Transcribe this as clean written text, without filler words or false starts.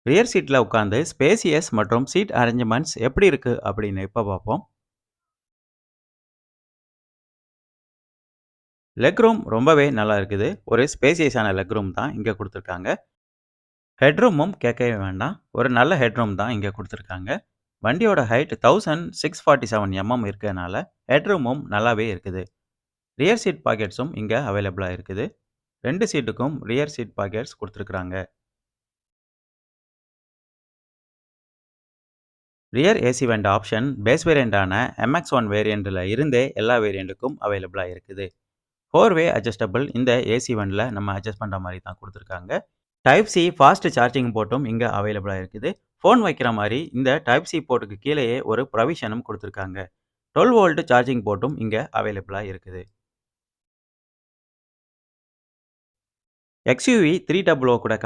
Rear சீட்ல உட்காந்து spacious மற்றும் சீட் அரேஞ்ச்மெண்ட்ஸ் எப்படி இருக்கு அப்படின்னு இப்ப பார்ப்போம். லெக் ரூம் ரொம்பவே நல்லா இருக்குது. ஒரு ஸ்பேசியஸான லெக் ரூம் தான் இங்க குடுத்துருக்காங்க. ஹெட் ரூமும் கேட்கவே வேண்டாம். ஒரு நல்ல ஹெட் ரூம் தான் இங்க குடுத்துருக்காங்க. வண்டியோட ஹைட் 1647 இருக்கனால ஹெட் ரூமும் நல்லாவே இருக்குது. ரியர் சீட் பாக்கெட்ஸும் இங்க அவைலபிளா இருக்குது. 2 சீட்டுக்கும் ரியர் சீட் பாக்கெட்ஸ் குடுத்துருக்காங்க. Rear AC vent option base வேரியண்டான MX1 வேரியண்ட்ல இருந்தே எல்லா வேரியண்ட்டுக்கும் அவைலபிளா இருக்குது. 4 வே அட்ஜஸ்டபிள் இந்த ஏசி வெண்ட்ல நம்ம அட்ஜஸ்ட் பண்ற மாதிரி தான் கொடுத்துருக்காங்க. டைப் சி ஃபாஸ்ட் சார்ஜிங் போர்ட்டும் இங்க அவைலபிளா இருக்குது. ஃபோன் வைக்கிற மாதிரி இந்த டைப் சி போர்ட்டுக்கு கீழேயே ஒரு ப்ரொவிஷனும் கொடுத்துருக்காங்க. 12 வோல்ட் சார்ஜிங் போர்ட்டும் இங்க அவைலபிளா இருக்குது. XUV 300 கூட